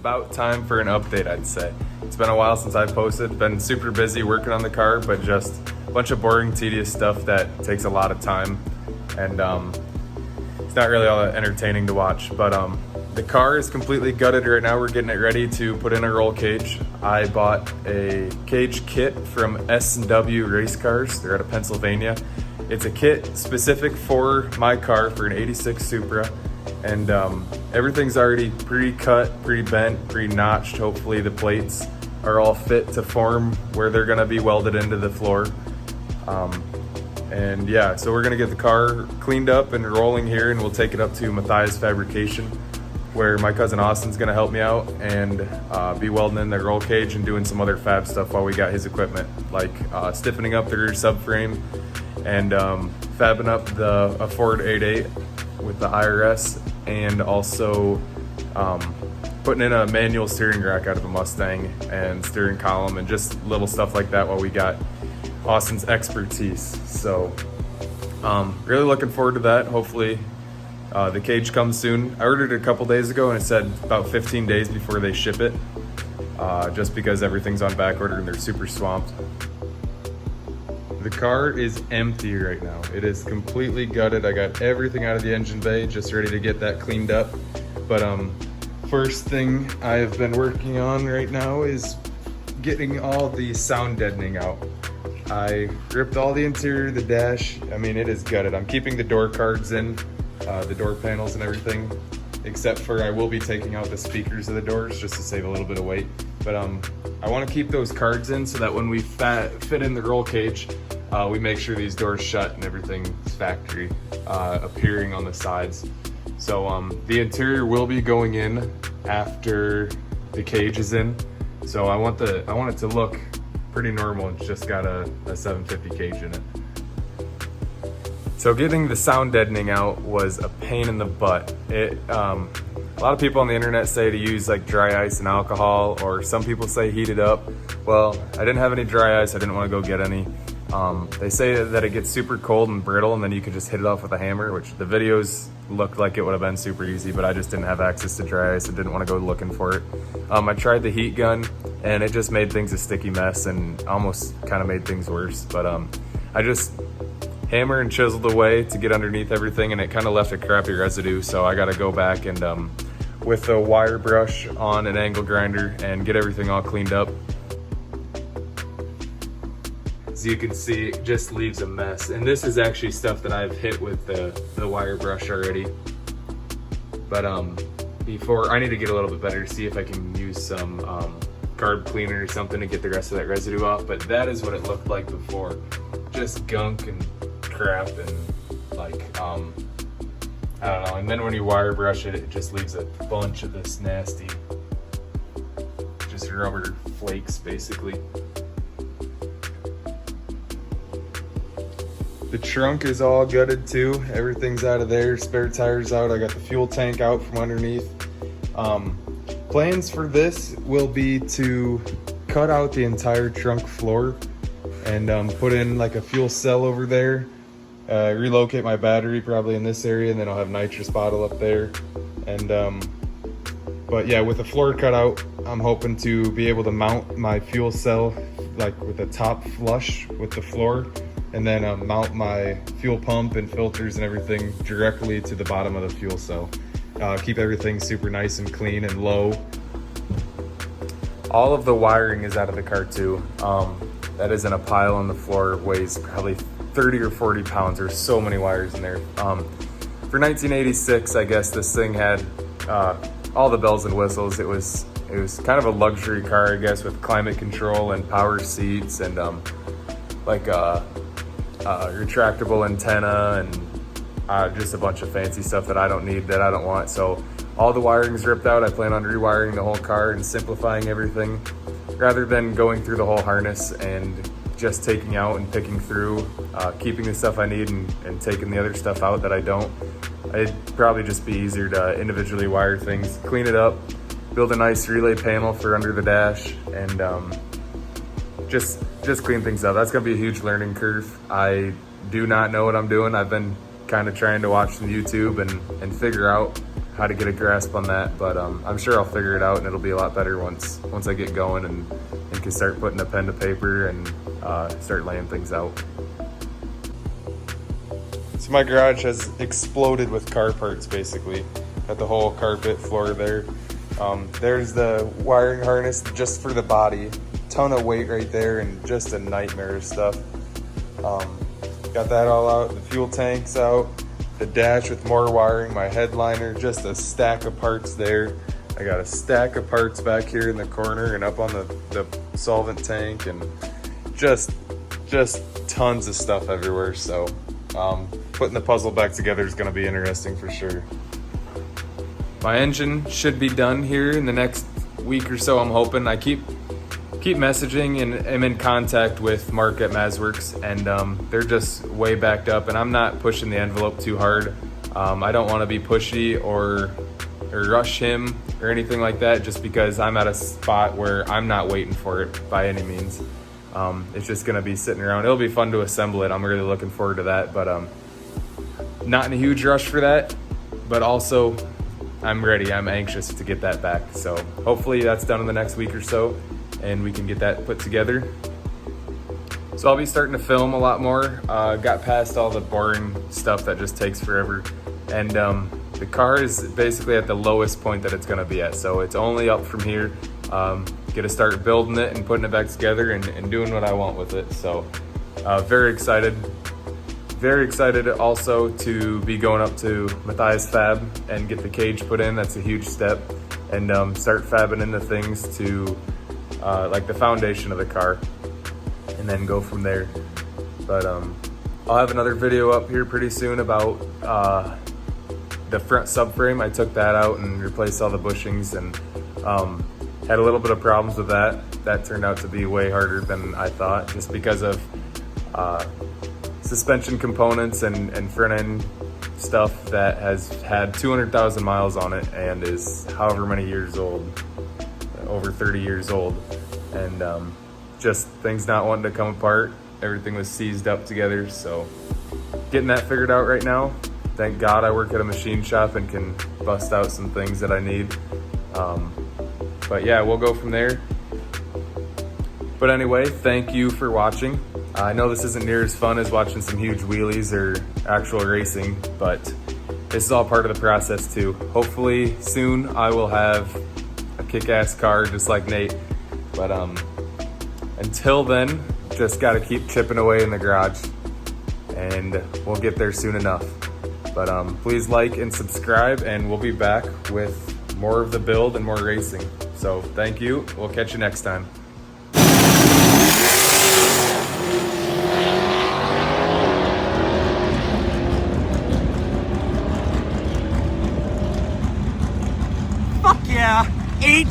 about time for an update, I'd say. It's been a while since I've posted. Been super busy working on the car, but just a bunch of boring, tedious stuff that takes a lot of time, and it's not really all that entertaining to watch. But the car is completely gutted right now. We're getting it ready to put in a roll cage. I bought a cage kit from S&W Race Cars. They're out of Pennsylvania. It's a kit specific for my car, for an '86 Supra. And everything's already pre-cut, pre-bent, pre-notched. Hopefully the plates are all fit to form where they're gonna be welded into the floor. And yeah, so we're gonna get the car cleaned up and rolling here, and we'll take it up to Matthias Fabrication, where my cousin Austin's gonna help me out and be welding in the roll cage and doing some other fab stuff while we got his equipment, like stiffening up the rear subframe and fabbing up a Ford 88 with the IRS, and also putting in a manual steering rack out of a Mustang and steering column and just little stuff like that while we got Austin's expertise. So really looking forward to that. Hopefully the cage comes soon. I ordered it a couple days ago and it said about 15 days before they ship it, just because everything's on back order and they're super swamped. The car is empty right now. It is completely gutted. I got everything out of the engine bay, just ready to get that cleaned up. But first thing I've been working on right now is getting all the sound deadening out. I ripped all the interior, the dash. I mean, it is gutted. I'm keeping the door cards in, the door panels and everything, except for I will be taking out the speakers of the doors just to save a little bit of weight. But I want to keep those cards in so that when we fit in the roll cage, we make sure these doors shut and everything's factory appearing on the sides. So the interior will be going in after the cage is in. So I want it to look pretty normal. It's just got a 750 cage in it. So getting the sound deadening out was a pain in the butt. A lot of people on the internet say to use like dry ice and alcohol, or some people say heat it up. Well, I didn't have any dry ice. I didn't want to go get any. They say that it gets super cold and brittle, and then you could just hit it off with a hammer, which the videos looked like it would have been super easy, but I just didn't have access to dry ice and didn't want to go looking for it. I tried the heat gun, and it just made things a sticky mess and almost kind of made things worse. But I just hammer and chiseled away to get underneath everything, and it kind of left a crappy residue. So I got to go back and with a wire brush on an angle grinder and get everything all cleaned up. As you can see, it just leaves a mess. And this is actually stuff that I've hit with the wire brush already. But before, I need to get a little bit better to see if I can use some carb cleaner or something to get the rest of that residue off. But that is what it looked like before. Just gunk and crap and like, I don't know. And then when you wire brush it, it just leaves a bunch of this nasty, just rubber flakes basically. The trunk is all gutted too. Everything's out of there. Spare tires out. I got the fuel tank out from underneath. Plans for this will be to cut out the entire trunk floor and put in like a fuel cell over there. Relocate my battery probably in this area, and then I'll have nitrous bottle up there. And but yeah, with the floor cut out, I'm hoping to be able to mount my fuel cell like with the top flush with the floor, and then mount my fuel pump and filters and everything directly to the bottom of the fuel cell. Keep everything super nice and clean and low. All of the wiring is out of the car too. That is in a pile on the floor, weighs probably 30 or 40 pounds. There's so many wires in there. For 1986, I guess this thing had all the bells and whistles. It was kind of a luxury car, I guess, with climate control and power seats and like retractable antenna and just a bunch of fancy stuff that I don't need, that I don't want. So all the wiring's ripped out. I plan on rewiring the whole car and simplifying everything rather than going through the whole harness and just taking out and picking through, keeping the stuff I need and taking the other stuff out that I don't. It'd probably just be easier to individually wire things, clean it up, build a nice relay panel for under the dash, and just clean things up. That's gonna be a huge learning curve. I do not know what I'm doing. I've been kind of trying to watch some YouTube and figure out how to get a grasp on that, but I'm sure I'll figure it out, and it'll be a lot better once I get going and can start putting a pen to paper and start laying things out. So my garage has exploded with car parts, basically. Got the whole carpet floor there. There's the wiring harness just for the body. Ton of weight right there and just a nightmare of stuff. Got that all out. The fuel tank's out. The dash with more wiring. My headliner, just a stack of parts there. I got a stack of parts back here in the corner and up on the solvent tank, and just tons of stuff everywhere. So putting the puzzle back together is going to be interesting for sure. My engine should be done here in the next week or so, I'm hoping. I keep messaging and am in contact with Mark at Mazworks, and they're just way backed up, and I'm not pushing the envelope too hard. I don't want to be pushy or rush him or anything like that, just because I'm at a spot where I'm not waiting for it by any means. It's just going to be sitting around. It'll be fun to assemble it. I'm really looking forward to that, but not in a huge rush for that, but also I'm ready. I'm anxious to get that back. So hopefully that's done in the next week or so, and we can get that put together. So I'll be starting to film a lot more. Got past all the boring stuff that just takes forever. And the car is basically at the lowest point that it's gonna be at. So it's only up from here. Get to start building it and putting it back together and doing what I want with it. So very excited. Very excited also to be going up to Matthias Fab and get the cage put in. That's a huge step. And start fabbing into things to like the foundation of the car, and then go from there. But I'll have another video up here pretty soon about the front subframe. I took that out and replaced all the bushings, and had a little bit of problems with that. That turned out to be way harder than I thought, just because of suspension components and front end stuff that has had 200,000 miles on it and is however many years old, over 30 years old, and just things not wanting to come apart. Everything was seized up together, so getting that figured out right now. Thank God I work at a machine shop and can bust out some things that I need. But yeah, we'll go from there. But anyway, thank you for watching. I know this isn't near as fun as watching some huge wheelies or actual racing, but this is all part of the process too. Hopefully soon I will have a kick-ass car just like Nate. But until then, just gotta keep chipping away in the garage, and we'll get there soon enough. But please like and subscribe, and we'll be back with more of the build and more racing. So thank you. We'll catch you next time. Fuck yeah! 8